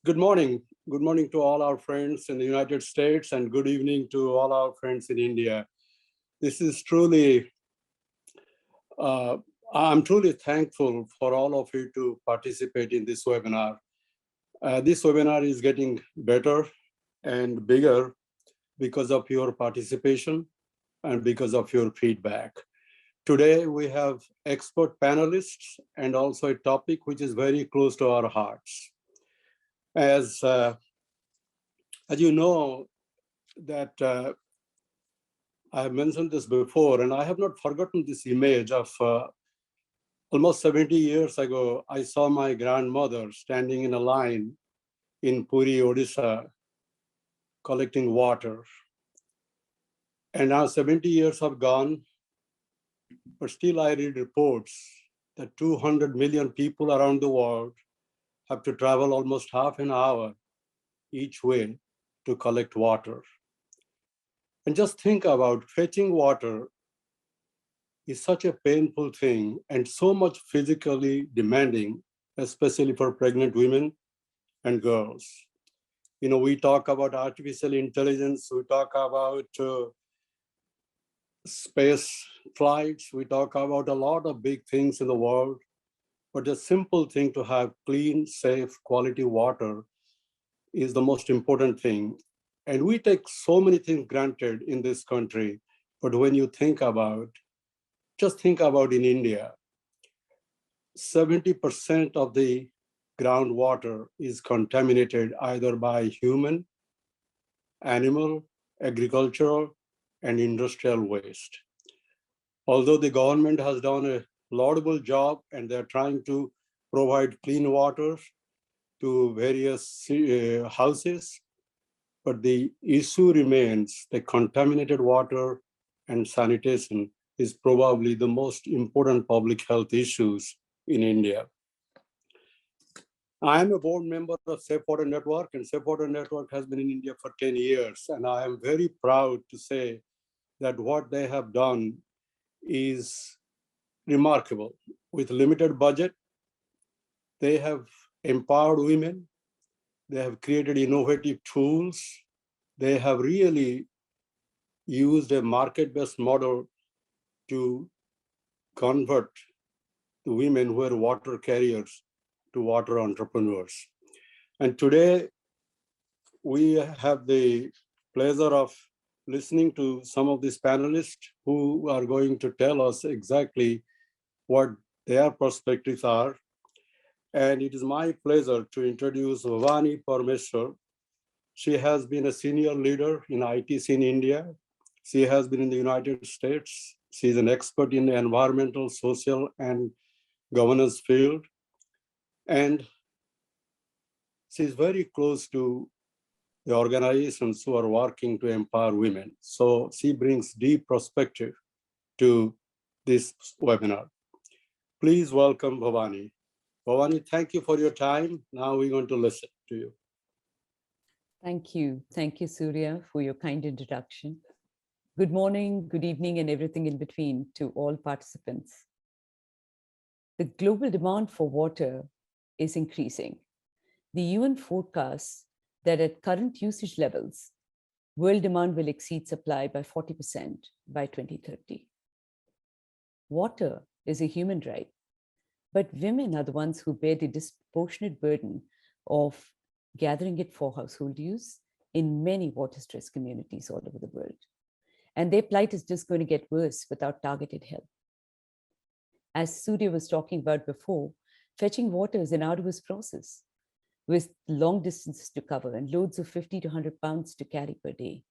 Good morning. Good morning to all our friends in the United States and good evening to all our friends in India. This is truly, uh, I'm truly thankful for all of you to participate in this webinar. This webinar is getting better and bigger because of your participation and because of your feedback. Today, we have expert panelists and also a topic which is very close to our hearts. As you know, that I have mentioned this before, and I have not forgotten this image of almost 70 years ago, I saw my grandmother standing in a line in Puri, Odisha, collecting water. And now 70 years have gone, but still I read reports that 200 million people around the world have to travel almost half an hour each way to collect water. And just think about fetching water is such a painful thing and so much physically demanding, especially for pregnant women and girls. You know, we talk about artificial intelligence, we talk about space flights, we talk about a lot of big things in the world, but the simple thing to have clean, safe, quality water is the most important thing. And we take so many things granted in this country, but when you think about, just think about in India, 70% of the groundwater is contaminated either by human, animal, agricultural, and industrial waste. Although the government has done a laudable job and they're trying to provide clean water to various houses, but the issue remains the contaminated water and sanitation is probably the most important public health issues in India. I am a board member of Safe Water Network, and Safe Water Network has been in India for 10 years. And I am very proud to say that what they have done is remarkable. With limited budget, they have empowered women, they have created innovative tools, they have really used a market-based model to convert the women who are water carriers to water entrepreneurs. And today, we have the pleasure of listening to some of these panelists who are going to tell us exactly what their perspectives are. And it is my pleasure to introduce Bhavani Parmeshwar. She has been a senior leader in ITC in India. She has been in the United States. She is an expert in the environmental, social, and governance field. And she's very close to the organizations who are working to empower women. So she brings deep perspective to this webinar. Please welcome Bhavani. Bhavani, thank you for your time. Now we're going to listen to you. Thank you. Thank you, Surya, for your kind introduction. Good morning, good evening, and everything in between to all participants. The global demand for water is increasing. The UN forecasts that at current usage levels, world demand will exceed supply by 40% by 2030. Water is a human right, but women are the ones who bear the disproportionate burden of gathering it for household use in many water-stressed communities all over the world. And their plight is just going to get worse without targeted help. As Surya was talking about before, fetching water is an arduous process with long distances to cover and loads of 50 to 100 pounds to carry per day.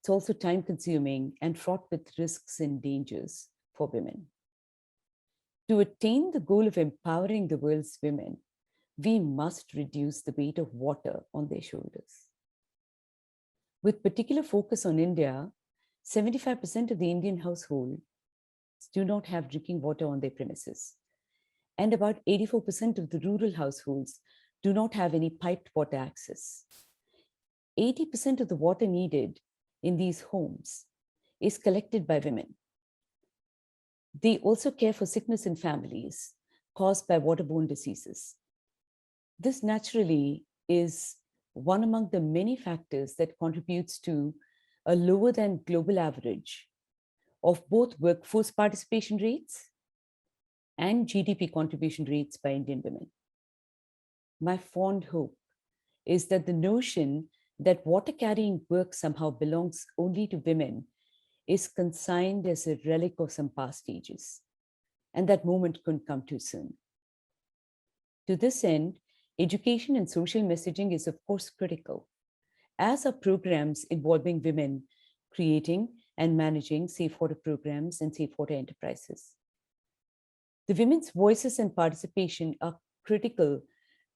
It's also time-consuming and fraught with risks and dangers for women. To attain the goal of empowering the world's women, we must reduce the weight of water on their shoulders. With particular focus on India, 75% of the Indian households do not have drinking water on their premises. And about 84% of the rural households do not have any piped water access. 80% of the water needed in these homes is collected by women. They also care for sickness in families caused by waterborne diseases. This naturally is one among the many factors that contributes to a lower than global average of both workforce participation rates and GDP contribution rates by Indian women. My fond hope is that the notion that water carrying work somehow belongs only to women is consigned as a relic of some past ages, and that moment couldn't come too soon. To this end, education and social messaging is, of course, critical, as are programs involving women creating and managing safe water programs and safe water enterprises. The women's voices and participation are critical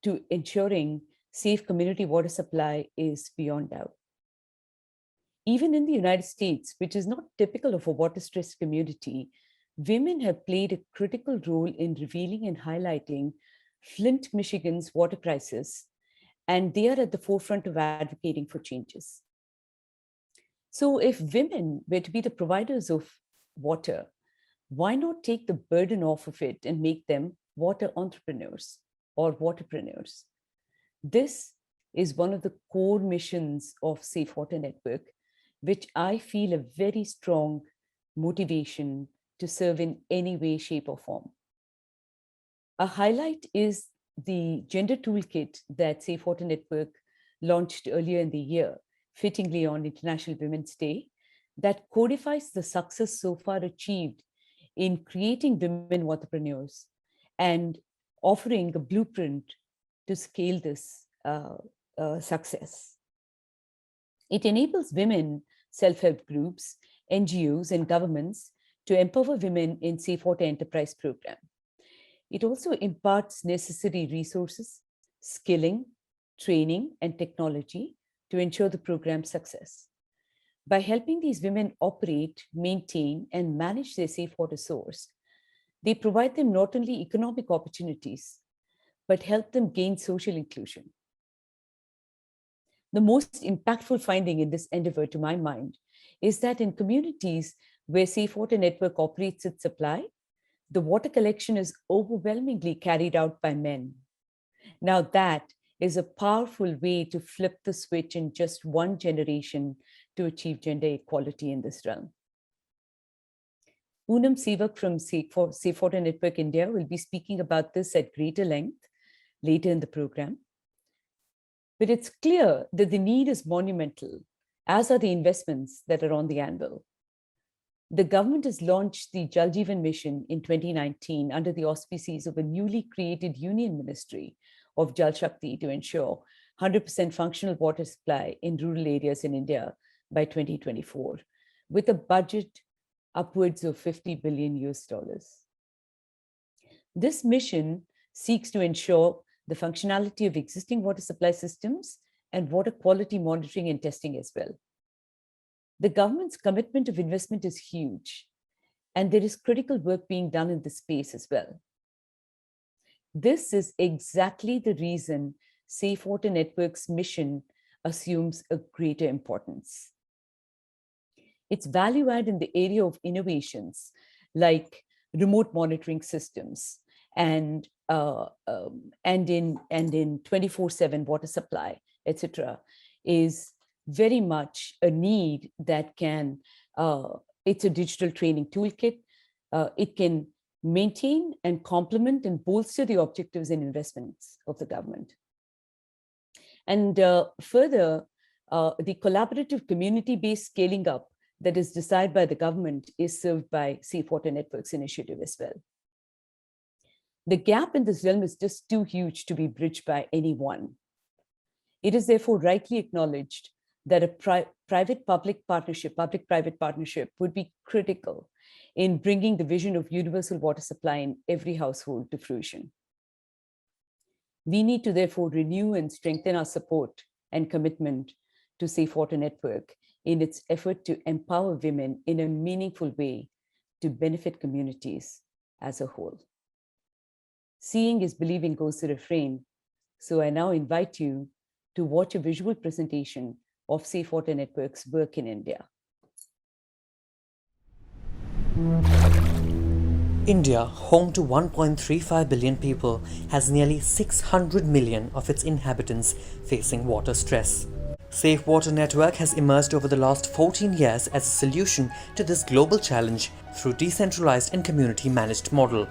to ensuring safe community water supply is beyond doubt. Even in the United States, which is not typical of a water-stressed community, women have played a critical role in revealing and highlighting Flint, Michigan's water crisis, and they are at the forefront of advocating for changes. So if women were to be the providers of water, why not take the burden off of it and make them water entrepreneurs or waterpreneurs? This is one of the core missions of Safe Water Network, which I feel a very strong motivation to serve in any way, shape, or form. A highlight is the gender toolkit that Safe Water Network launched earlier in the year, fittingly on International Women's Day, that codifies the success so far achieved in creating women entrepreneurs and offering a blueprint to scale this success. It enables women, self-help groups, NGOs, and governments to empower women in safe water enterprise program. It also imparts necessary resources, skilling, training, and technology to ensure the program's success. By helping these women operate, maintain, and manage their safe water source, they provide them not only economic opportunities, but help them gain social inclusion. The most impactful finding in this endeavor, to my mind, is that in communities where Safe Water Network operates its supply, the water collection is overwhelmingly carried out by men. Now that is a powerful way to flip the switch in just one generation to achieve gender equality in this realm. Poonam Sevak from Safe Water Network India will be speaking about this at greater length later in the program. But it's clear that the need is monumental, as are the investments that are on the anvil. The government has launched the Jal Jeevan Mission in 2019 under the auspices of a newly created Union Ministry of Jal Shakti to ensure 100% functional water supply in rural areas in India by 2024, with a budget upwards of $50 billion US. This mission seeks to ensure the functionality of existing water supply systems and water quality monitoring and testing as well. The government's commitment of investment is huge, and there is critical work being done in this space as well. This is exactly the reason Safe Water Network's mission assumes a greater importance. Its value add in the area of innovations like remote monitoring systems and in 24/7 water supply, etc., is very much a need that can, it's a digital training toolkit. It can maintain and complement and bolster the objectives and investments of the government. And further, the collaborative community-based scaling up that is desired by the government is served by Safe Water Network's initiative as well. The gap in this realm is just too huge to be bridged by anyone. It is therefore rightly acknowledged that a private-public partnership, public-private partnership would be critical in bringing the vision of universal water supply in every household to fruition. We need to therefore renew and strengthen our support and commitment to Safe Water Network in its effort to empower women in a meaningful way to benefit communities as a whole. Seeing is believing goes the refrain. So I now invite you to watch a visual presentation of Safe Water Network's work in India. India, home to 1.35 billion people, has nearly 600 million of its inhabitants facing water stress. Safe Water Network has emerged over the last 14 years as a solution to this global challenge through decentralized and community-managed model.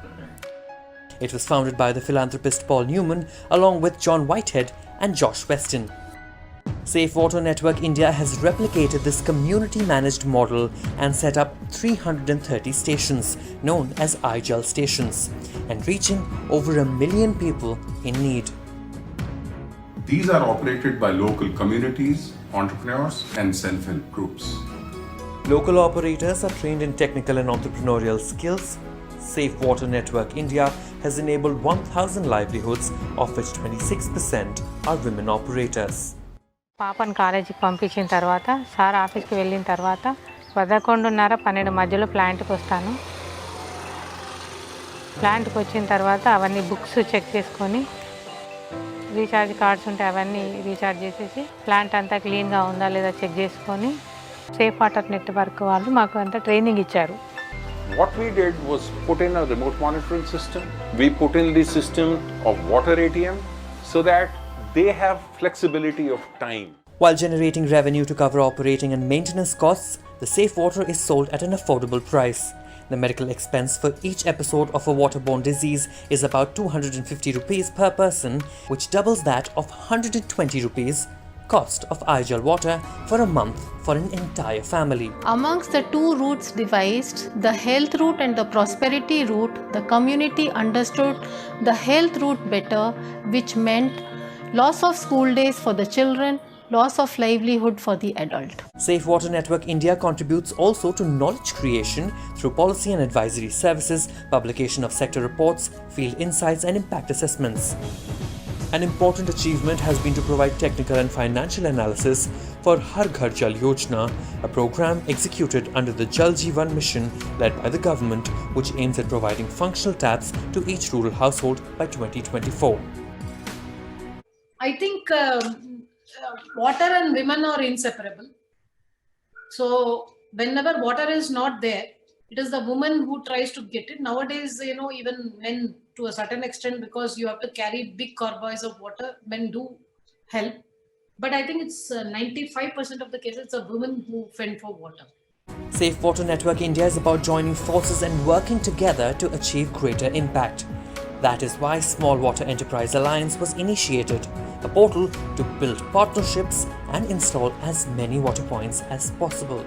It was founded by the philanthropist Paul Newman along with John Whitehead and Josh Weston. Safe Water Network India has replicated this community-managed model and set up 330 stations known as iJal stations and reaching over 1 million people in need. These are operated by local communities, entrepreneurs and self-help groups. Local operators are trained in technical and entrepreneurial skills. Safe Water Network India has enabled 1,000 livelihoods, of which 26% are women operators. పాపను కాలేజీకి పంపించిన తర్వాత sir ఆఫీస్కి వెళ్ళిన తర్వాత 11:30-12 మధ్యలో ప్లాంట్కి వస్తాను. ప్లాంట్కి వచ్చిన తర్వాత అవన్నీ బుక్స్ చెక్ చేసుకొని రీఛార్జ్ కార్డ్స్ ఉంటే అవన్నీ రీఛార్జ్ చేసేసి ప్లాంట్ అంతా క్లీన్గా ఉందా లేదా చెక్ చేసుకొని సేఫ్ వాటర్ నెట్వర్క్ వాళ్ళు మాకు అంతా ట్రైనింగ్ ఇచ్చారు. What we did was put in a remote monitoring system. We put in the system of water ATM so that they have flexibility of time. While generating revenue to cover operating and maintenance costs, the Safe Water is sold at an affordable price. The medical expense for each episode of a waterborne disease is about 250 rupees per person, which doubles that of 120 rupees cost of iJal water for a month for an entire family. Amongst the two routes devised, the health route and the prosperity route, the community understood the health route better, which meant loss of school days for the children, loss of livelihood for the adult. Safe Water Network India contributes also to knowledge creation through policy and advisory services, publication of sector reports, field insights and impact assessments. An important achievement has been to provide technical and financial analysis for Har Ghar Jal Yojana, a program executed under the Jal Jeevan mission led by the government, which aims at providing functional taps to each rural household by 2024. I think water and women are inseparable. So whenever water is not there, it is the woman who tries to get it. Nowadays, even men to a certain extent, because you have to carry big convoys of water, men do help. But I think it's 95% of the cases, it's a woman who fend for water. Safe Water Network India is about joining forces and working together to achieve greater impact. That is why Small Water Enterprise Alliance was initiated, a portal to build partnerships and install as many water points as possible.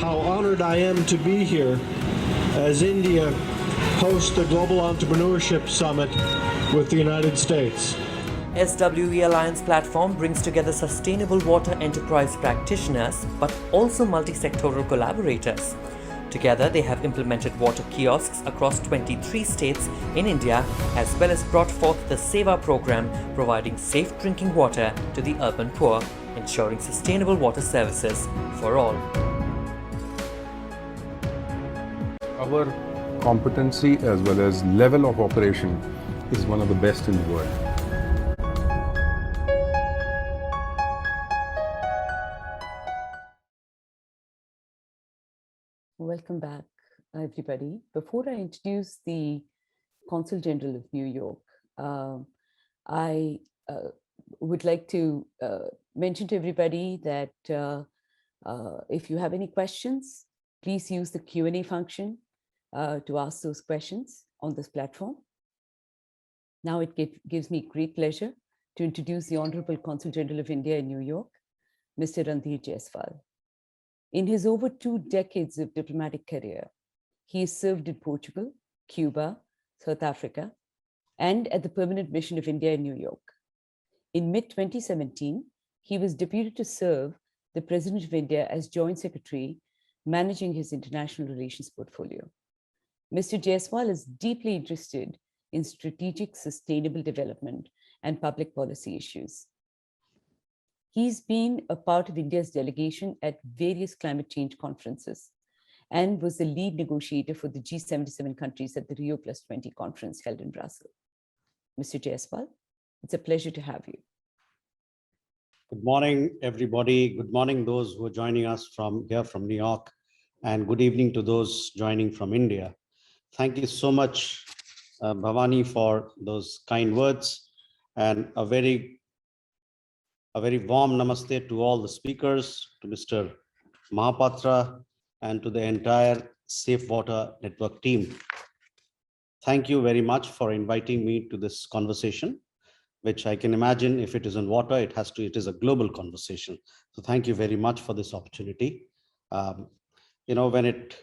How honored I am to be here as India hosts the Global Entrepreneurship Summit with the United States. SWE Alliance platform brings together sustainable water enterprise practitioners but also multi-sectoral collaborators. Together, they have implemented water kiosks across 23 states in India, as well as brought forth the Seva program, providing safe drinking water to the urban poor, ensuring sustainable water services for all. Our competency as well as level of operation is one of the best in the world. Welcome back, everybody. Before I introduce the Consul General of New York, I would like to mention to everybody that if you have any questions, please use the Q&A function to ask those questions on this platform. Now it gives me great pleasure to introduce the Honorable Consul General of India in New York, Mr. Randhir Jaiswal. In his over 2 decades of diplomatic career, he has served in Portugal, Cuba, South Africa, and at the Permanent Mission of India in New York. In mid-2017, he was deputed to serve the President of India as Joint Secretary, managing his international relations portfolio. Mr. Jaiswal is deeply interested in strategic sustainable development and public policy issues. He's been a part of India's delegation at various climate change conferences and was the lead negotiator for the G77 countries at the Rio +20 conference held in Brussels. Mr. Jaiswal, it's a pleasure to have you. Good morning, everybody. Good morning, those who are joining us from here from New York, and good evening to those joining from India. Thank you so much, Bhavani, for those kind words, and a very warm namaste to all the speakers, to Mr. Mahapatra, and to the entire Safe Water Network team. Thank you very much for inviting me to this conversation, which I can imagine if it is on water, it is a global conversation. So thank you very much for this opportunity. When it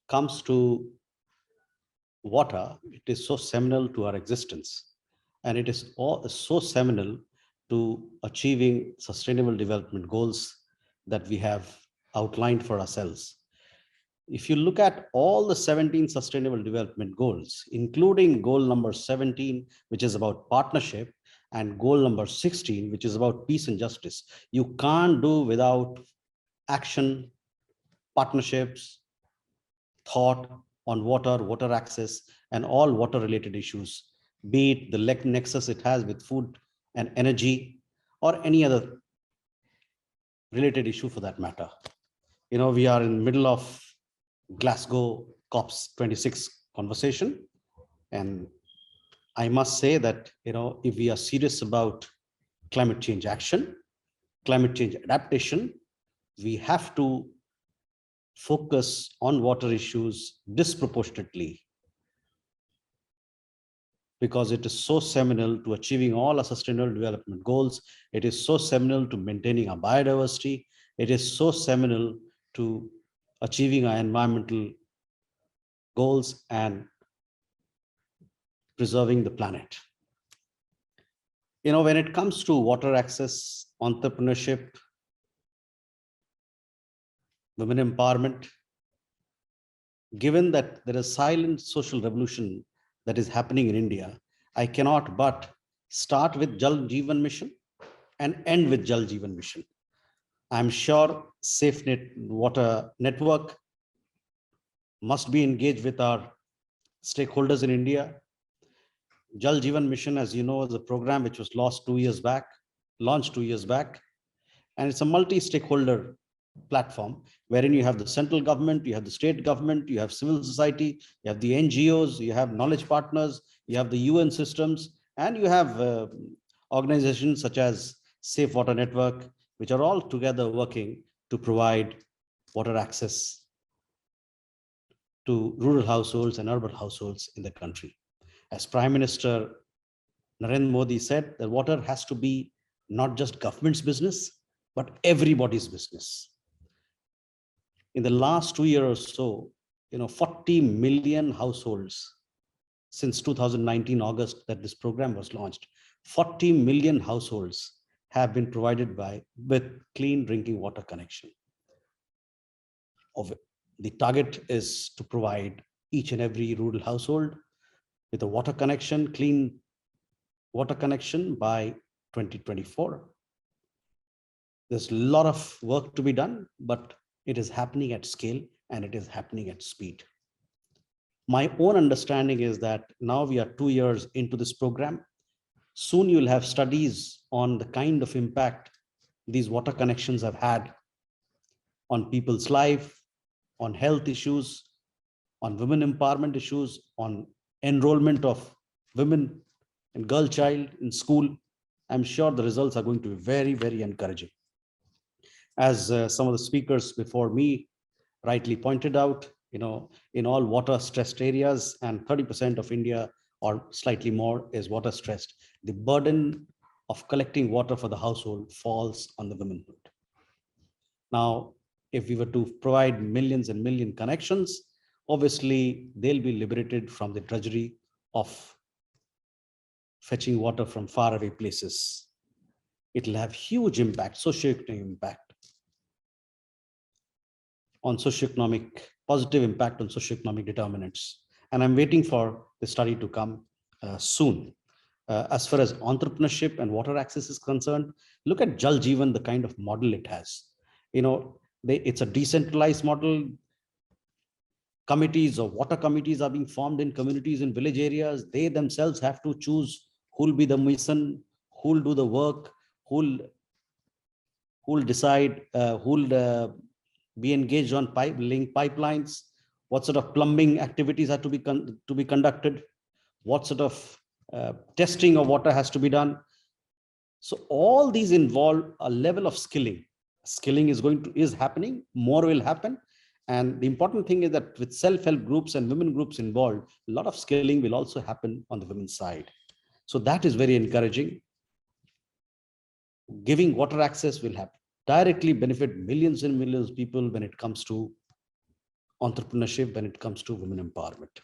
comes to water, it is so seminal to our existence, and it is so seminal to achieving sustainable development goals that we have outlined for ourselves. If you look at all the 17 sustainable development goals, including goal number 17, which is about partnership, and goal number 16, which is about peace and justice, you can't do without action, partnerships, thought on water access, and all water related issues, be it the nexus it has with food and energy or any other related issue for that matter. We are in the middle of Glasgow COP26 conversation, and I must say that if we are serious about climate change action, climate change adaptation, we have to focus on water issues disproportionately, because it is so seminal to achieving all our sustainable development goals. It is so seminal to maintaining our biodiversity. It is so seminal to achieving our environmental goals and preserving the planet. When it comes to water access, entrepreneurship, women empowerment, given that there is silent social revolution that is happening in India, I cannot but start with Jal Jeevan Mission and end with Jal Jeevan Mission. I'm sure SafeNet Water Network must be engaged with our stakeholders in India. Jal Jeevan Mission, as you know, is a program which was launched 2 years back, and it's a multi-stakeholder platform wherein you have the central government, you have the state government, you have civil society, you have the NGOs, you have knowledge partners, you have the UN systems, and you have organizations such as Safe Water Network, which are all together working to provide water access to rural households and urban households in the country. As Prime Minister Narendra Modi said, that water has to be not just government's business, but everybody's business. In the last 2 years or so, 40 million households since 2019 August that this program was launched, 40 million households have been provided with clean drinking water connection. The target is to provide each and every rural household with a water connection, clean water connection by 2024. There's a lot of work to be done, but it is happening at scale and it is happening at speed. My own understanding is that now we are 2 years into this program. Soon you'll have studies on the kind of impact these water connections have had on people's life, on health issues, on women empowerment issues, on enrollment of women and girl child in school. I'm sure the results are going to be very, very encouraging. As some of the speakers before me rightly pointed out, in all water stressed areas, and 30% of India or slightly more is water stressed, the burden of collecting water for the household falls on the womanhood. Now, if we were to provide millions and million connections, obviously they'll be liberated from the drudgery of fetching water from faraway places. It'll have huge impact, socioeconomic impact on socioeconomic, positive impact on socioeconomic determinants. And I'm waiting for the study to come soon. As far as entrepreneurship and water access is concerned, look at Jal Jeevan, the kind of model it has. It's a decentralized model. Committees or water committees are being formed in communities in village areas. They themselves have to choose who'll be the mission, who'll do the work, who'll decide, who'll be engaged on laying pipelines, what sort of plumbing activities are to be conducted, what sort of testing of water has to be done. So all these involve a level of skilling. Skilling is happening, more will happen. And the important thing is that with self-help groups and women groups involved, a lot of skilling will also happen on the women's side. So that is very encouraging. Giving water access will happen, directly benefit millions and millions of people when it comes to entrepreneurship, when it comes to women empowerment.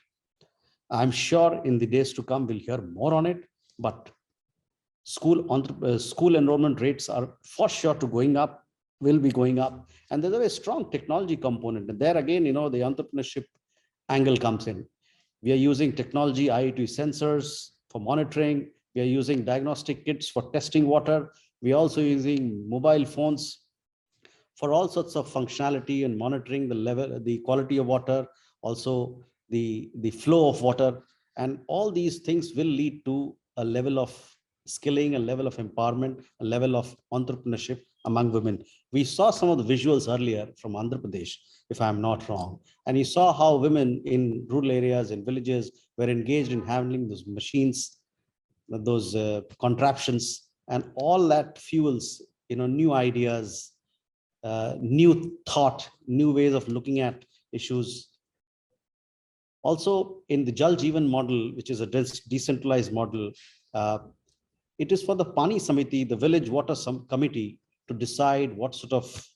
I'm sure in the days to come, we'll hear more on it, but school enrollment rates are for sure going up, will be going up. And there's a very strong technology component. And there again, the entrepreneurship angle comes in. We are using technology, IoT sensors for monitoring. We are using diagnostic kits for testing water. We are also using mobile phones for all sorts of functionality and monitoring the level, the quality of water, also the flow of water. And all these things will lead to a level of skilling, a level of empowerment, a level of entrepreneurship among women. We saw some of the visuals earlier from Andhra Pradesh, if I'm not wrong. And you saw how women in rural areas and villages were engaged in handling those machines, those contraptions, and all that fuels, new ideas, new thought, new ways of looking at issues. Also in the Jal Jeevan model, which is a decentralized model, it is for the Pani Samiti, the village water committee, to decide what sort of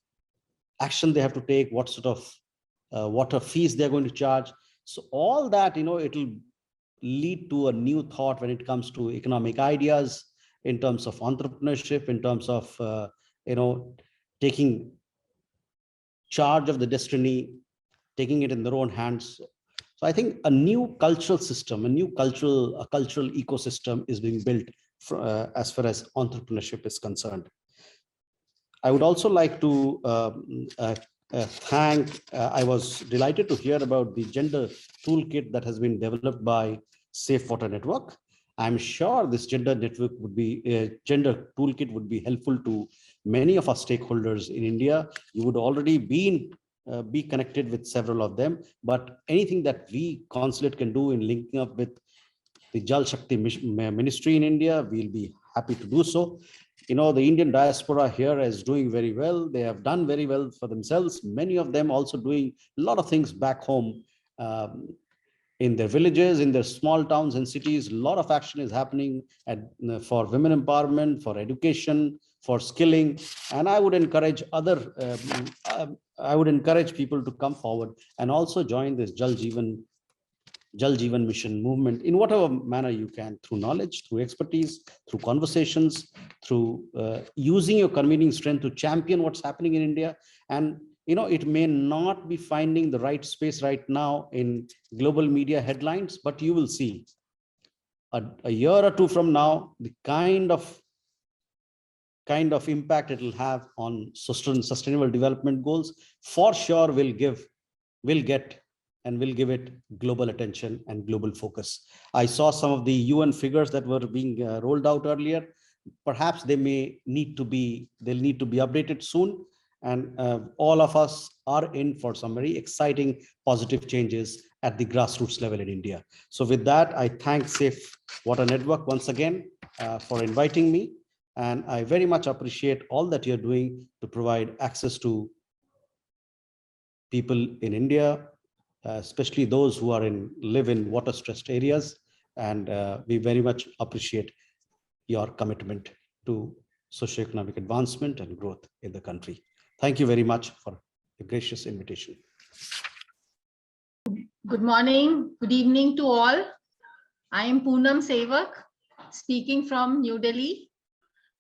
action they have to take, what sort of water fees they're going to charge. So all that, it will lead to a new thought when it comes to economic ideas, in terms of entrepreneurship, in terms of, taking charge of the destiny, taking it in their own hands. So I think a new cultural system, a cultural ecosystem is being built as far as entrepreneurship is concerned. I would also like to thank, I was delighted to hear about the gender toolkit that has been developed by Safe Water Network. I'm sure this gender toolkit would be helpful to many of our stakeholders in India. You would already be connected with several of them, but anything that we consulate can do in linking up with the Jal Shakti ministry in India, we'll be happy to do so. The Indian diaspora here is doing very well. They have done very well for themselves. Many of them also doing a lot of things back home in their villages, in their small towns and cities. A lot of action is happening for women empowerment, for education, for skilling. And I would encourage people to come forward and also join this Jal Jeevan mission movement in whatever manner you can, through knowledge, through expertise, through conversations, through using your convening strength to champion what's happening in India. And it may not be finding the right space right now in global media headlines, but you will see a year or two from now, the kind of impact it will have on sustainable development goals for sure will give it global attention and global focus. I saw some of the UN figures that were being rolled out earlier. Perhaps they'll need to be updated soon. And all of us are in for some very exciting positive changes at the grassroots level in India. So with that, I thank Safe Water Network once again for inviting me. And I very much appreciate all that you're doing to provide access to people in India, especially those who live in water-stressed areas. And we very much appreciate your commitment to socioeconomic advancement and growth in the country. Thank you very much for the gracious invitation. Good morning, good evening to all. I am Poonam Sevak, speaking from New Delhi.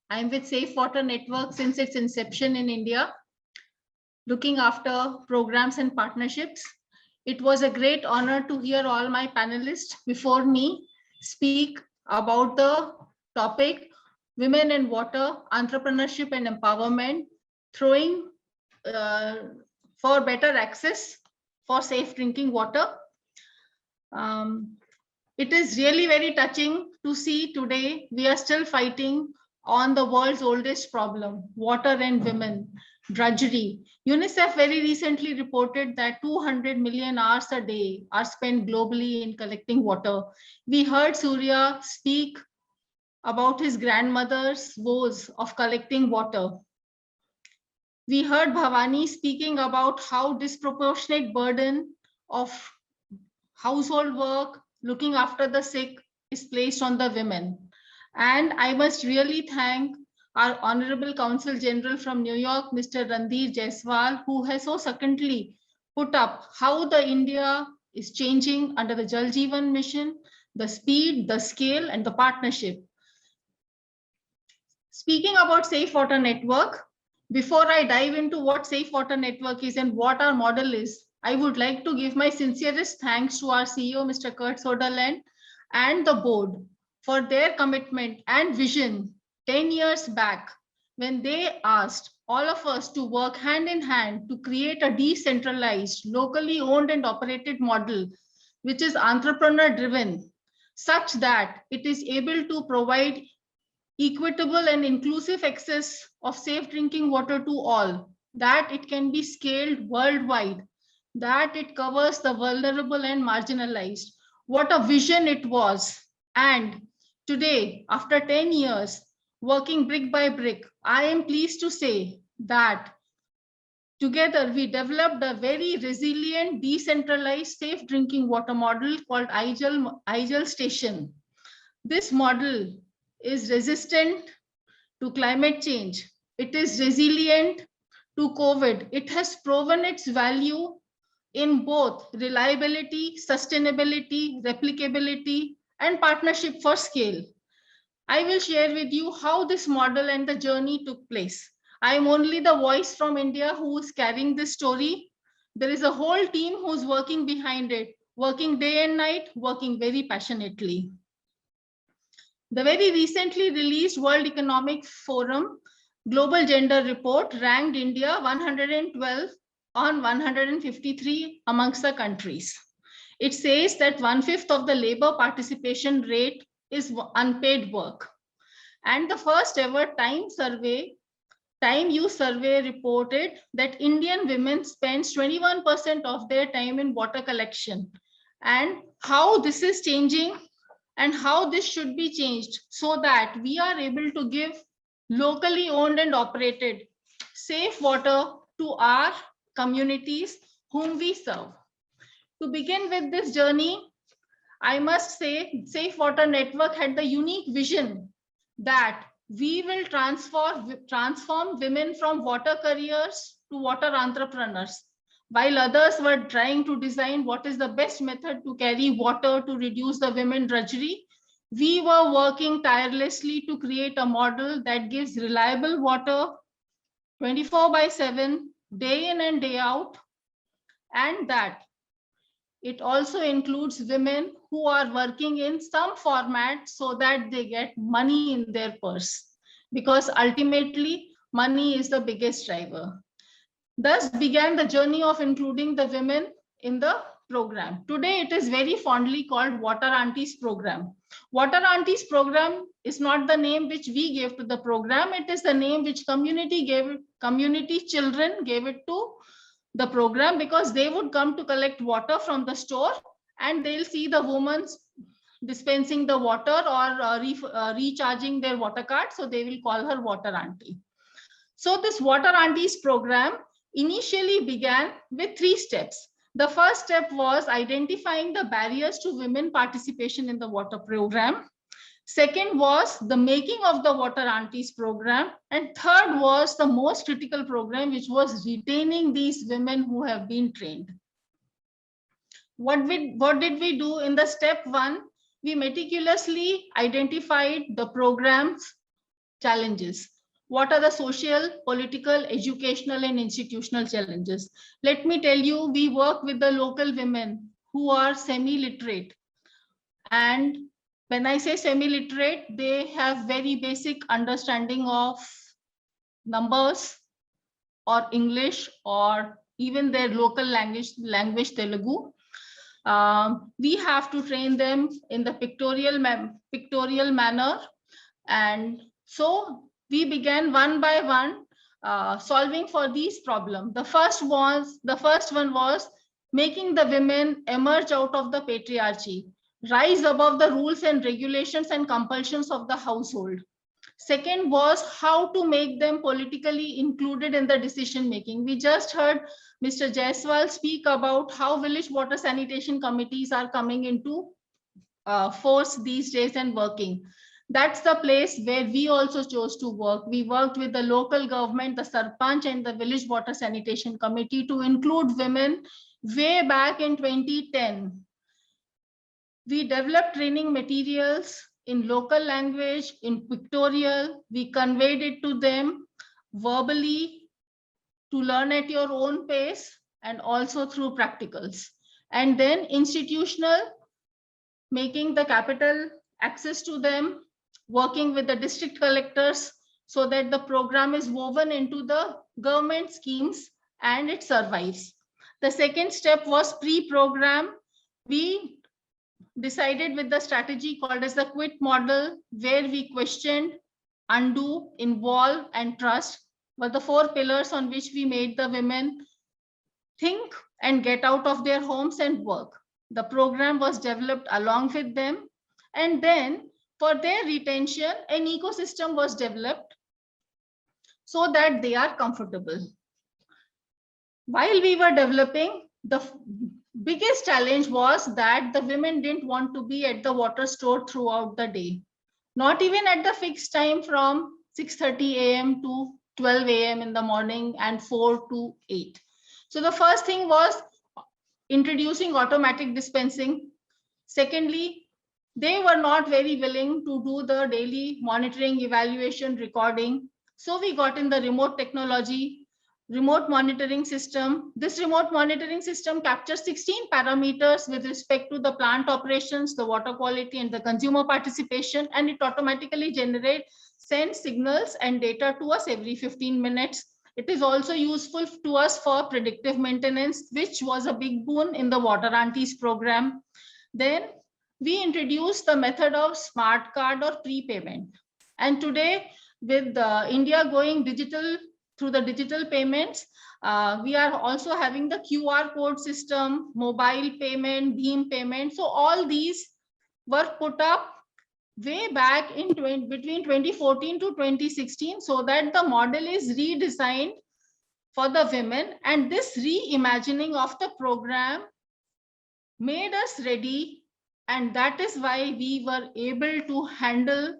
I am with Safe Water Network since its inception in India, looking after programs and partnerships. It was a great honor to hear all my panelists before me speak about the topic, Women in Water, Entrepreneurship and Empowerment, throwing for better access for safe drinking water. It is really very touching to see today we are still fighting on the world's oldest problem, water and women, drudgery. UNICEF very recently reported that 200 million hours a day are spent globally in collecting water. We heard Surya speak about his grandmother's woes of collecting water. We heard Bhavani speaking about how disproportionate burden of household work, looking after the sick is placed on the women. And I must really thank our Honorable Consul General from New York, Mr. Randhir Jaiswal, who has so secondly put up how the India is changing under the Jal Jeevan mission, the speed, the scale, and the partnership. Speaking about Safe Water Network, before I dive into what Safe Water Network is and what our model is, I would like to give my sincerest thanks to our CEO, Mr. Kurt Soderland, and the board for their commitment and vision 10 years back when they asked all of us to work hand in hand to create a decentralized, locally owned and operated model, which is entrepreneur driven, such that it is able to provide equitable and inclusive access of safe drinking water to all, that it can be scaled worldwide, that it covers the vulnerable and marginalized. What a vision it was. And today, after 10 years, working brick by brick, I am pleased to say that together we developed a very resilient, decentralized, safe drinking water model called IJL Station. This model is resistant to climate change. It is resilient to COVID. It has proven its value in both reliability, sustainability, replicability, and partnership for scale. I will share with you how this model and the journey took place. I am only the voice from India who is carrying this story. There is a whole team who's working behind it, working day and night, working very passionately. The very recently released World Economic Forum Global Gender Report ranked India 112 on 153 amongst the countries. It says that 1/5 of the labor participation rate is unpaid work. And the first ever Time Use Survey reported that Indian women spend 21% of their time in water collection. And how this is changing and how this should be changed so that we are able to give locally owned and operated safe water to our communities whom we serve. To begin with this journey, I must say Safe Water Network had the unique vision that we will transform women from water careers to water entrepreneurs. While others were trying to design what is the best method to carry water to reduce the women drudgery, we were working tirelessly to create a model that gives reliable water 24/7, day in and day out, and that it also includes women who are working in some format so that they get money in their purse, because ultimately money is the biggest driver. Thus began the journey of including the women in the program. Today, it is very fondly called Water Aunties Program. Water Aunties Program is not the name which we gave to the program. It is the name which community children gave it to the program, because they would come to collect water from the store and they'll see the women dispensing the water or recharging their water card. So they will call her Water Auntie. So this Water Aunties Program initially began with 3 steps. The first step was identifying the barriers to women participation in the water program. Second was the making of the Water Aunties Program. And third was the most critical program, which was retaining these women who have been trained. What did we do in the step 1? We meticulously identified the program's challenges. What are the social, political, educational, and institutional challenges? Let me tell you, we work with the local women who are semi-literate. And when I say semi-literate, they have very basic understanding of numbers or English or even their local language Telugu. We have to train them in the pictorial manner and So we began one by one solving for these problems. The first one was making the women emerge out of the patriarchy, rise above the rules and regulations and compulsions of the household. Second was how to make them politically included in the decision making. We just heard Mr. Jaiswal speak about how village water sanitation committees are coming into force these days and working. That's the place where we also chose to work. We worked with the local government, the Sarpanch and the village water sanitation committee to include women way back in 2010. We developed training materials in local language, in pictorial. We conveyed it to them verbally to learn at your own pace and also through practicals. And then institutional, making the capital access to them, working with the district collectors so that the program is woven into the government schemes and it survives. The second step was pre-program. We decided with the strategy called as the QUIT model, where we questioned, undo, involve, and trust were the 4 pillars on which we made the women think and get out of their homes and work. The program was developed along with them. And then for their retention, an ecosystem was developed so that they are comfortable. While we were developing, the biggest challenge was that the women didn't want to be at the water store throughout the day, not even at the fixed time from 6:30 a.m. to 12 a.m. in the morning and 4 to 8. So the first thing was introducing automatic dispensing. Secondly, they were not very willing to do the daily monitoring, evaluation, recording. So we got in the remote technology, remote monitoring system. This remote monitoring system captures 16 parameters with respect to the plant operations, the water quality, and the consumer participation, and it automatically sends signals and data to us every 15 minutes. It is also useful to us for predictive maintenance, which was a big boon in the Water Aunties program. Then we introduced the method of smart card or prepayment. And today, with India going digital through the digital payments, we are also having the QR code system, mobile payment, BHIM payment. So all these were put up way back in between 2014 to 2016, so that the model is redesigned for the women. And this reimagining of the program made us ready, and that is why we were able to handle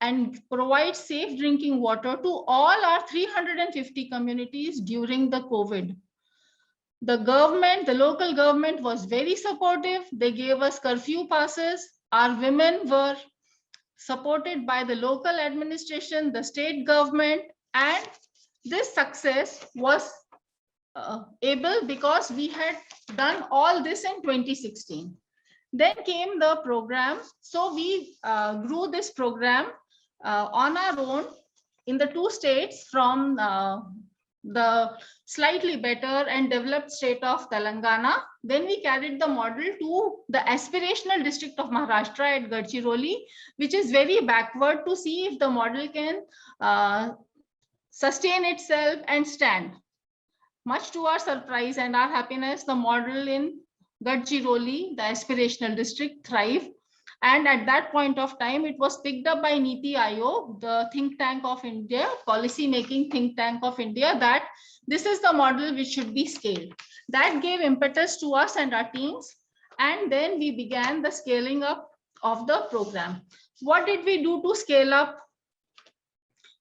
and provide safe drinking water to all our 350 communities during the COVID. The government, the local government was very supportive. They gave us curfew passes. Our women were supported by the local administration, the state government, and this success was able because we had done all this in 2016. Then came the program. So we grew this program on our own in the 2 states from the slightly better and developed state of Telangana. Then we carried the model to the aspirational district of Maharashtra at Gadchiroli, which is very backward, to see if the model can sustain itself and stand. Much to our surprise and our happiness, the model in Gadchiroli, the aspirational district, thrived. And at that point of time, it was picked up by Niti Aayog, the think tank of India, policy making think tank of India, that this is the model which should be scaled. That gave impetus to us and our teams. And then we began the scaling up of the program. What did we do to scale up?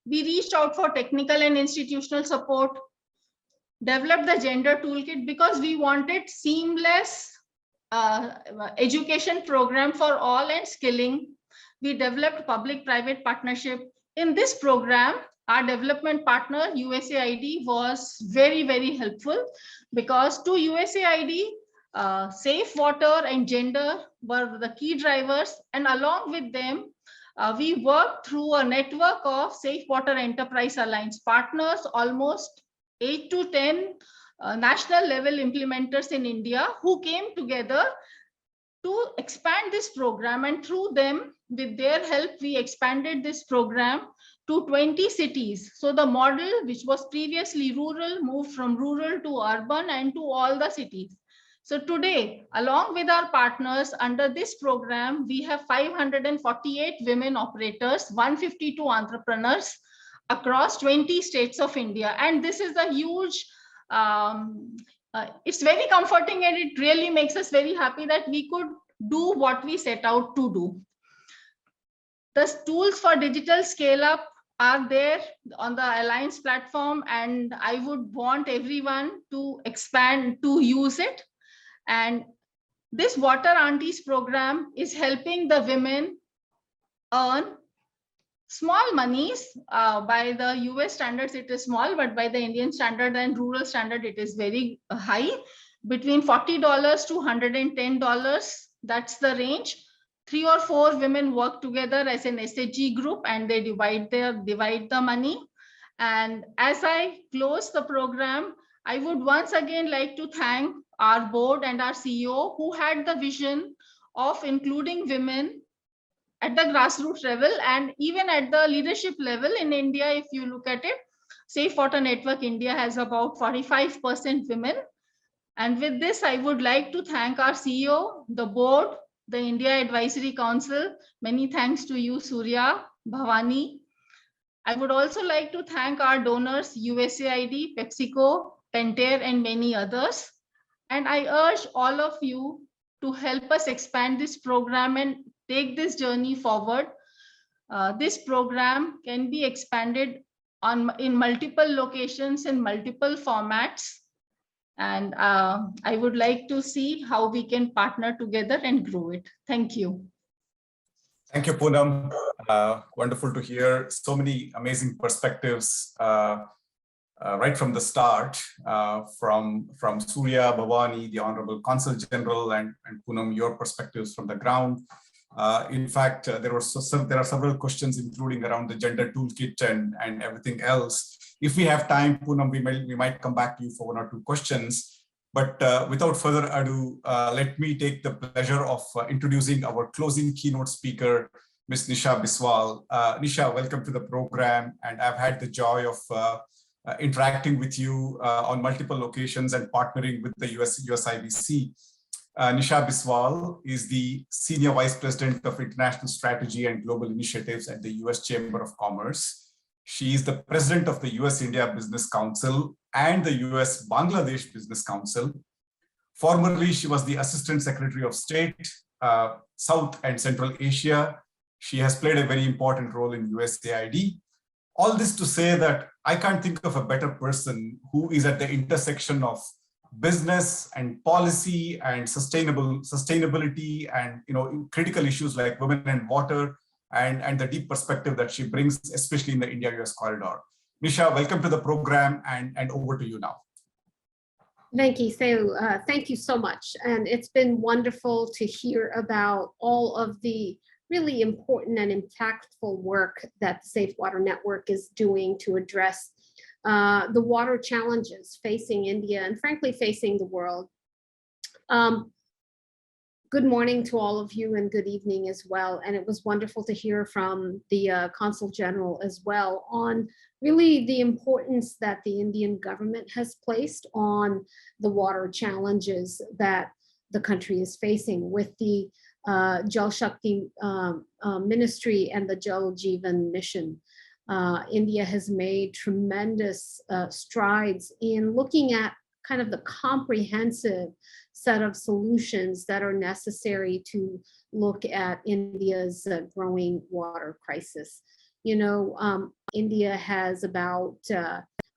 We reached out for technical and institutional support, developed the gender toolkit because we wanted seamless education program for all and skilling. We developed public-private partnership. In this program, our development partner, USAID, was very, very helpful because to USAID, safe water and gender were the key drivers. And along with them, we worked through a network of Safe Water Enterprise Alliance partners, almost 8 to 10 national level implementers in India who came together to expand this program. And through them, with their help, we expanded this program to 20 cities. So the model, which was previously rural, moved from rural to urban and to all the cities. So today, along with our partners under this program, we have 548 women operators, 152 entrepreneurs across 20 states of India. And this is a huge, it's very comforting, and it really makes us very happy that we could do what we set out to do. The tools for digital scale up are there on the Alliance platform, and I would want everyone to expand to use it. And this Water Aunties program is helping the women earn small monies. By the US standards, it is small, but by the Indian standard and rural standard, it is very high, between $40 to $110. That's the range. 3 or 4 women work together as an SHG group, and they divide the money. And as I close the program, I would once again like to thank our board and our CEO, who had the vision of including women at the grassroots level and even at the leadership level in India. If you look at it, Safe Water Network India has about 45% women. And with this, I would like to thank our CEO, the board, the India Advisory Council. Many thanks to you, Surya, Bhavani. I would also like to thank our donors, USAID, PepsiCo, Pentair, and many others. And I urge all of you to help us expand this program and take this journey forward. This program can be expanded in multiple locations in multiple formats. And I would like to see how we can partner together and grow it. Thank you. Thank you, Poonam. Wonderful to hear so many amazing perspectives right from the start, from Surya, Bhavani, the Honorable Consul General, and Poonam, your perspectives from the ground. In fact, there are several questions, including around the gender toolkit and everything else. If we have time, Poonam, we might come back to you for 1 or 2 questions. But without further ado, let me take the pleasure of introducing our closing keynote speaker, Ms. Nisha Biswal. Nisha, welcome to the program, and I've had the joy of interacting with you on multiple occasions and partnering with the USIBC. Nisha Biswal is the Senior Vice President of International Strategy and Global Initiatives at the US Chamber of Commerce. She is the President of the US-India Business Council and the US-Bangladesh Business Council. Formerly, she was the Assistant Secretary of State, South and Central Asia. She has played a very important role in USAID. All this to say that I can't think of a better person who is at the intersection of business and policy and sustainability and critical issues like women and water and the deep perspective that she brings, especially in the India-US corridor. Nisha, welcome to the program, and over to you now. Venki, thank you so much. And it's been wonderful to hear about all of the really important and impactful work that the Safe Water Network is doing to address the water challenges facing India and frankly facing the world. Good morning to all of you and good evening as well. And it was wonderful to hear from the Consul General as well on really the importance that the Indian government has placed on the water challenges that the country is facing with the Jal Shakti Ministry and the Jal Jeevan Mission. India has made tremendous strides in looking at kind of the comprehensive set of solutions that are necessary to look at India's growing water crisis. India has about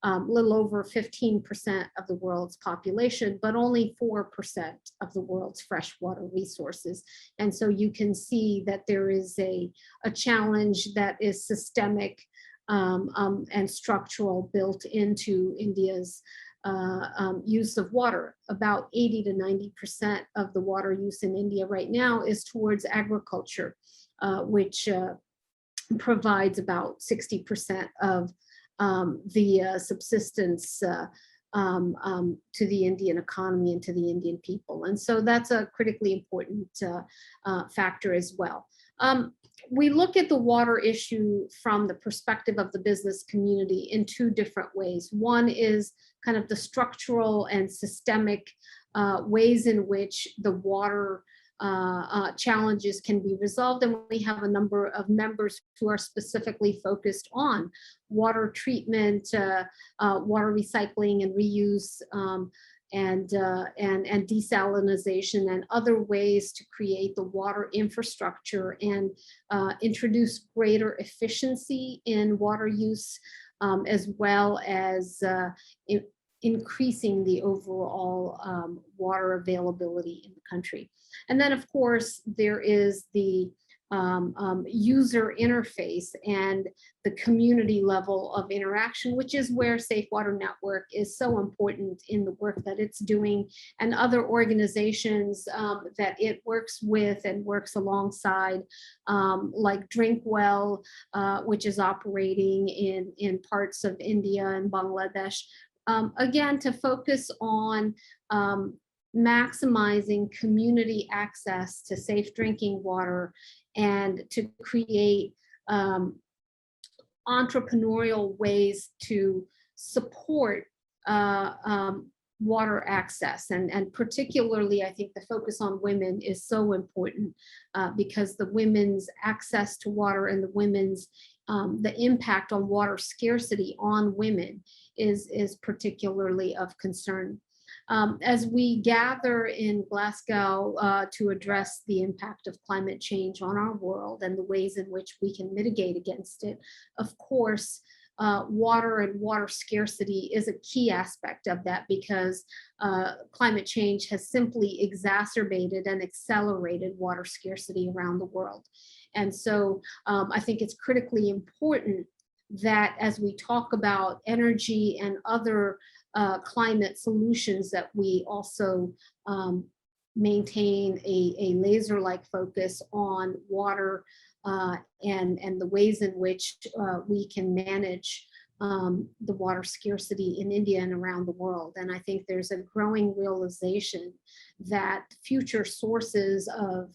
little over 15% of the world's population, but only 4% of the world's freshwater resources. And so you can see that there is a challenge that is systemic and structural built into India's use of water. About 80 to 90% of the water use in India right now is towards agriculture, which provides about 60% of the subsistence to the Indian economy and to the Indian people. And so that's a critically important factor as well. We look at the water issue from the perspective of the business community in two different ways. One is kind of the structural and systemic ways in which the water challenges can be resolved. And we have a number of members who are specifically focused on water treatment, water recycling and reuse, and desalinization and other ways to create the water infrastructure and introduce greater efficiency in water use, as well as increasing the overall water availability in the country. And then, of course, there is the user interface and the community level of interaction, which is where Safe Water Network is so important in the work that it's doing, and other organizations that it works with and works alongside, like Drinkwell, which is operating in parts of India and Bangladesh, again, to focus on maximizing community access to safe drinking water and to create entrepreneurial ways to support water access. And particularly, I think the focus on women is so important because the women's access to water and the women's the impact on water scarcity on women is particularly of concern. As we gather in Glasgow to address the impact of climate change on our world and the ways in which we can mitigate against it, of course, water and water scarcity is a key aspect of that, because climate change has simply exacerbated and accelerated water scarcity around the world. And so I think it's critically important that as we talk about energy and other climate solutions, that we also maintain a laser-like focus on water and the ways in which we can manage the water scarcity in India and around the world. And I think there's a growing realization that future sources of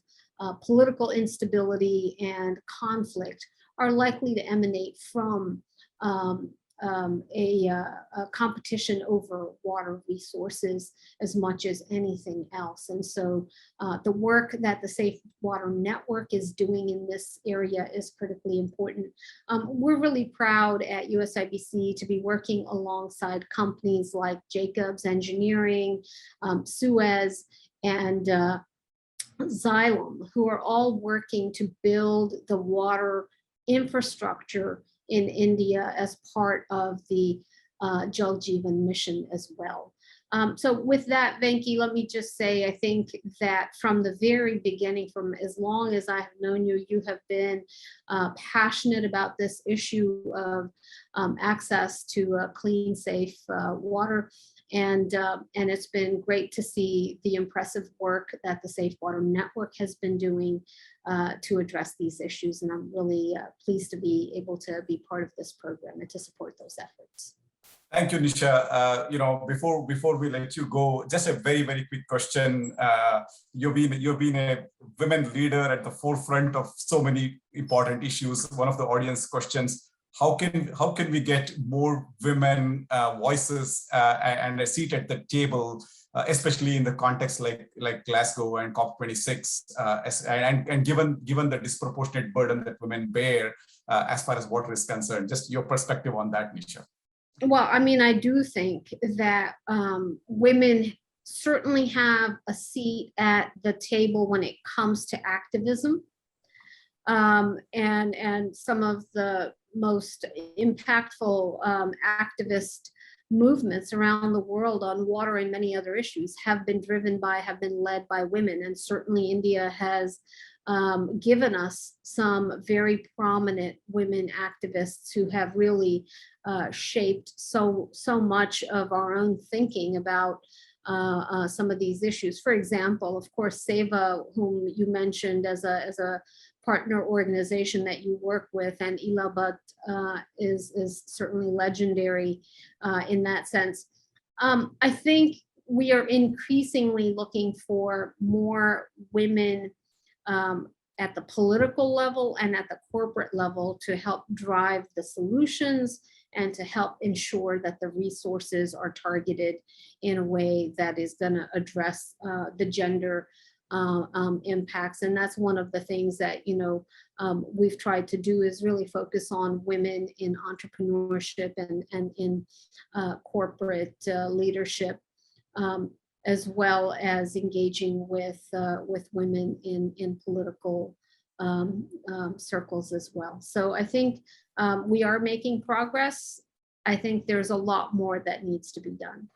political instability and conflict are likely to emanate from a competition over water resources as much as anything else. And so the work that the Safe Water Network is doing in this area is critically important. We're really proud at USIBC to be working alongside companies like Jacobs Engineering, Suez, and Xylem, who are all working to build the water infrastructure in India as part of the Jal Jeevan mission as well. So with that, Venki, let me just say, I think that from the very beginning, from as long as I have known you, you have been passionate about this issue of access to clean, safe water. And it's been great to see the impressive work that the Safe Water Network has been doing to address these issues. And I'm really pleased to be able to be part of this program and to support those efforts. Thank you, Nisha. Before we let you go, just a very, very quick question. You've been a women leader at the forefront of so many important issues. One of the audience questions: how can we get more women voices and a seat at the table, especially in the context like Glasgow and COP26, and given the disproportionate burden that women bear as far as water is concerned? Just your perspective on that, Nisha. Well, I mean, I do think that women certainly have a seat at the table when it comes to activism, and some of the most impactful activist movements around the world on water and many other issues have been led by women. And certainly India has given us some very prominent women activists who have really shaped so much of our own thinking about some of these issues. For example, of course, Seva, whom you mentioned as a partner organization that you work with, and Ila is certainly legendary in that sense. I think we are increasingly looking for more women at the political level and at the corporate level to help drive the solutions and to help ensure that the resources are targeted in a way that is going to address the gender impacts. And that's one of the things that, we've tried to do, is really focus on women in entrepreneurship and in corporate leadership, as well as engaging with women in political circles as well. So I think we are making progress. I think there's a lot more that needs to be done.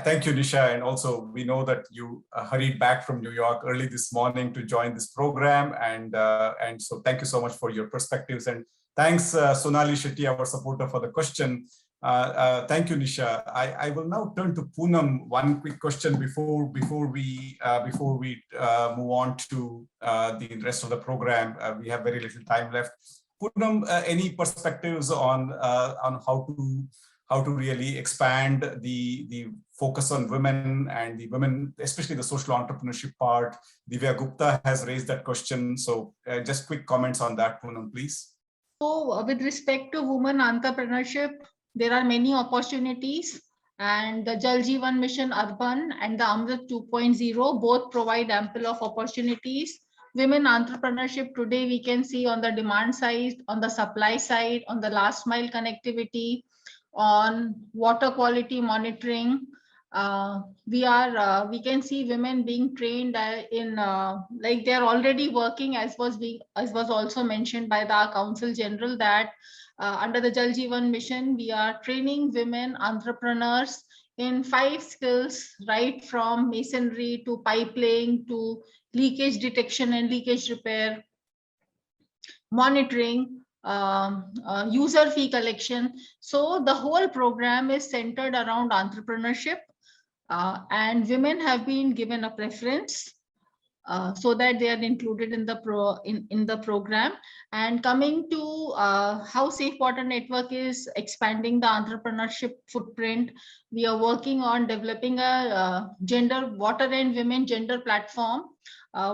Thank you, Nisha. And also, we know that you hurried back from New York early this morning to join this program. And so thank you so much for your perspectives. And thanks, Sonali Shetty, our supporter, for the question. Thank you, Nisha. I will now turn to Poonam. One quick question before we move on to the rest of the program. We have very little time left. Poonam, any perspectives on how to really expand the focus on women and the women, especially the social entrepreneurship part? Divya Gupta has raised that question. So just quick comments on that, Poonam, please. So with respect to women entrepreneurship, there are many opportunities, and the Jal Jeevan Mission Urban and the Amrit 2.0 both provide ample of opportunities. Women entrepreneurship today, we can see on the demand side, on the supply side, on the last mile connectivity, on water quality monitoring. We can see women being trained in like they're already working, as was also mentioned by the Council General, that under the Jal Jeevan Mission, we are training women entrepreneurs in 5 skills, right from masonry to pipe laying to leakage detection and leakage repair, monitoring, user fee collection. So the whole program is centered around entrepreneurship, and women have been given a preference so that they are included in the program. And coming to how Safe Water Network is expanding the entrepreneurship footprint, we are working on developing a water and women gender platform,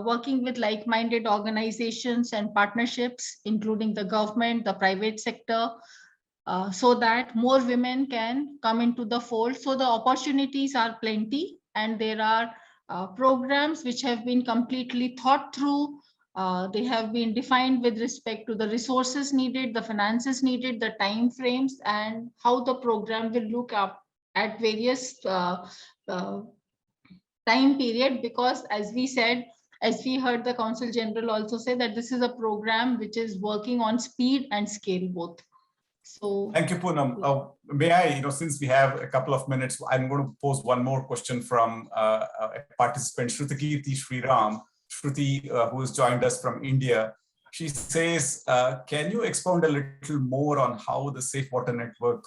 working with like-minded organizations and partnerships, including the government, the private sector, so that more women can come into the fold. So the opportunities are plenty, and there are programs which have been completely thought through. They have been defined with respect to the resources needed, the finances needed, the time frames, and how the program will look up at various time period. Because as we heard the Council General also say that this is a program which is working on speed and scale both. So thank you, Poonam. May I, since we have a couple of minutes, I'm going to pose one more question from a participant, Shrutikirti Sriram. Shruti, who has joined us from India. She says, can you expound a little more on how the Safe Water Network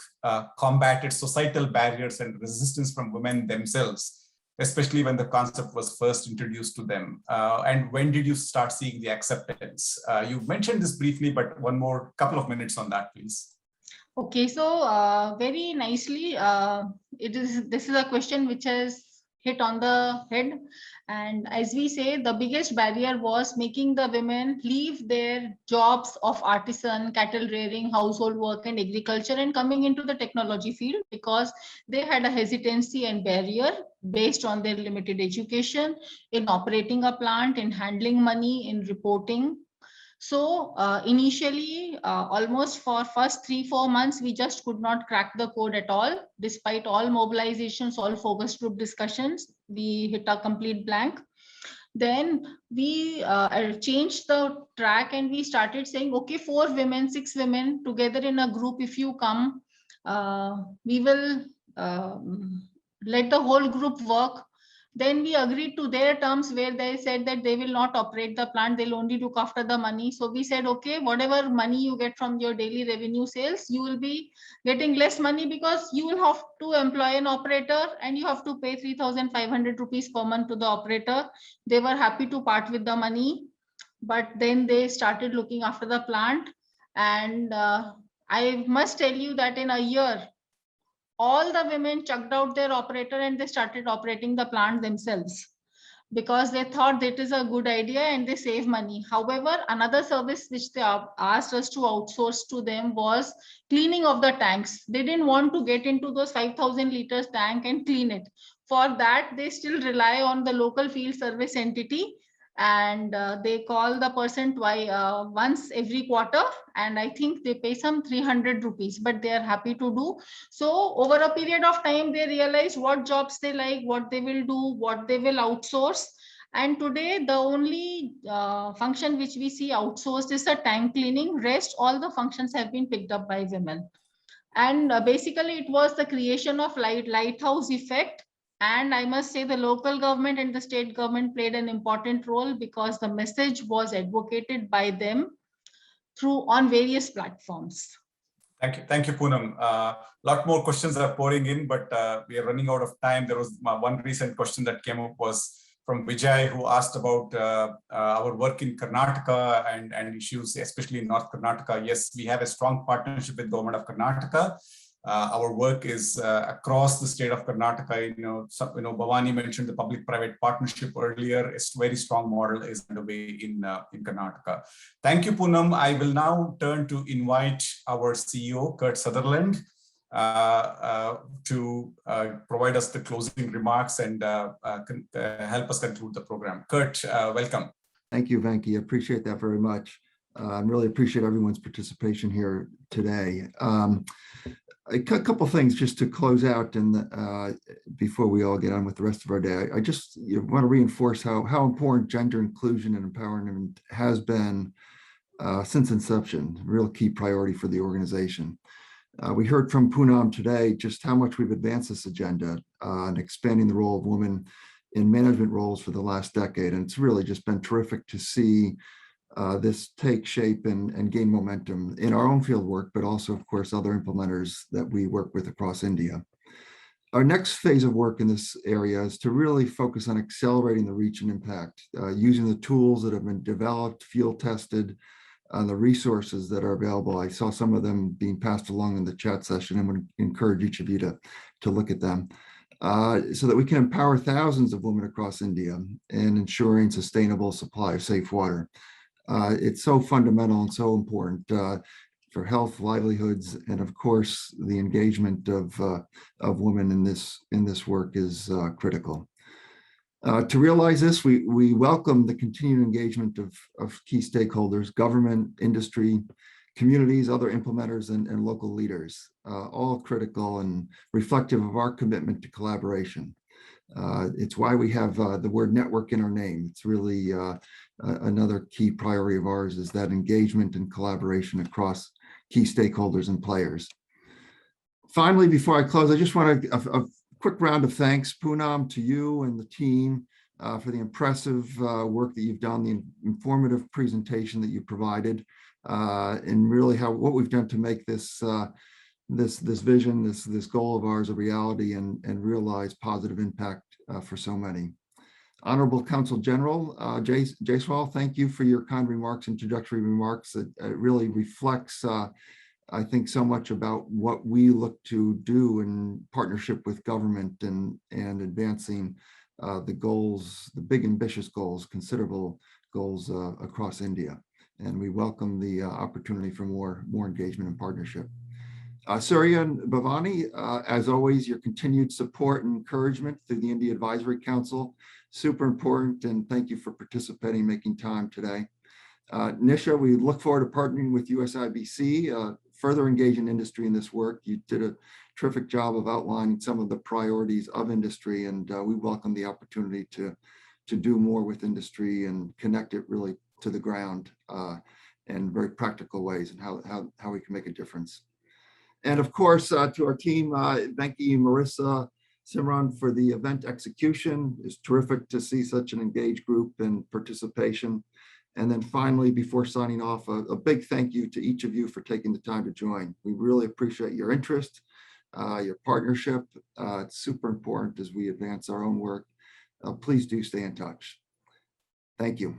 combated societal barriers and resistance from women themselves, especially when the concept was first introduced to them? And when did you start seeing the acceptance? You mentioned this briefly, but one more couple of minutes on that, please. Okay, so very nicely, this is a question which has hit on the head. And as we say, the biggest barrier was making the women leave their jobs of artisan, cattle rearing, household work and agriculture and coming into the technology field, because they had a hesitancy and barrier based on their limited education in operating a plant, in handling money, in reporting. So initially, almost for first 3-4 months, we just could not crack the code at all. Despite all mobilizations, all focus group discussions, we hit a complete blank. Then we changed the track and we started saying, okay, 4 women, 6 women together in a group, if you come, we will let the whole group work. Then we agreed to their terms where they said that they will not operate the plant, they'll only look after the money. So we said, okay, whatever money you get from your daily revenue sales, you will be getting less money because you will have to employ an operator and you have to pay 3,500 rupees per month to the operator. They were happy to part with the money, but then they started looking after the plant. And I must tell you that in a year, all the women chucked out their operator and they started operating the plant themselves. because they thought that is a good idea and they save money. However, another service which they asked us to outsource to them was cleaning of the tanks. They didn't want to get into those 5,000 liters tank and clean it. For that, they still rely on the local field service entity, and they call the person once every quarter, and I think they pay some 300 rupees, but they are happy to do. So over a period of time, they realize what jobs they like, what they will do, what they will outsource. And today, the only function which we see outsourced is the tank cleaning. Rest, all the functions have been picked up by women. And basically, it was the creation of lighthouse effect. And I must say the local government and the state government played an important role, because the message was advocated by them on various platforms. Thank you, Poonam. A lot more questions are pouring in, but we are running out of time. There was one recent question that came up was from Vijay, who asked about our work in Karnataka and issues, especially in North Karnataka. Yes, we have a strong partnership with Government of Karnataka. Our work is across the state of Karnataka. Bhavani mentioned the public-private partnership earlier. A very strong model is underway in Karnataka. Thank you, Poonam. I will now turn to invite our CEO, Kurt Sutherland, to provide us the closing remarks and help us conclude the program. Kurt, welcome. Thank you, Venki. I appreciate that very much. I really appreciate everyone's participation here today. A couple things just to close out, and before we all get on with the rest of our day. I just want to reinforce how important gender inclusion and empowerment has been since inception, a real key priority for the organization. We heard from Poonam today just how much we've advanced this agenda and expanding the role of women in management roles for the last decade. And it's really just been terrific to see this take shape and gain momentum in our own field work, but also, of course, other implementers that we work with across India. Our next phase of work in this area is to really focus on accelerating the reach and impact, using the tools that have been developed, field tested, the resources that are available. I saw some of them being passed along in the chat session and would encourage each of you to look at them, so that we can empower thousands of women across India in ensuring sustainable supply of safe water. It's so fundamental and so important for health, livelihoods, and of course, the engagement of women in this work is critical. To realize this, we welcome the continued engagement of key stakeholders, government, industry, communities, other implementers, and local leaders, all critical and reflective of our commitment to collaboration. It's why we have the word network in our name. It's really another key priority of ours, is that engagement and collaboration across key stakeholders and players. Finally, before I close, I just want a quick round of thanks, Poonam, to you and the team for the impressive work that you've done, the informative presentation that you provided, and really what we've done to make this this vision, this goal of ours a reality and realize positive impact for so many. Honorable Counsel General Jaiswal, thank you for your kind remarks, introductory remarks. It really reflects, I think, so much about what we look to do in partnership with government and advancing the goals, the big ambitious goals, considerable goals across India. And we welcome the opportunity for more engagement and partnership. Surya and Bhavani, as always, your continued support and encouragement through the India Advisory Council, super important, and thank you for participating, making time today. Nisha, we look forward to partnering with USIBC, further engaging industry in this work. You did a terrific job of outlining some of the priorities of industry, and we welcome the opportunity to do more with industry and connect it really to the ground in very practical ways, and how we can make a difference. And of course, to our team, Venki, Marissa, Simran, for the event execution. It's terrific to see such an engaged group and participation. And then finally, before signing off, a big thank you to each of you for taking the time to join. We really appreciate your interest, your partnership. It's super important as we advance our own work. Please do stay in touch. Thank you.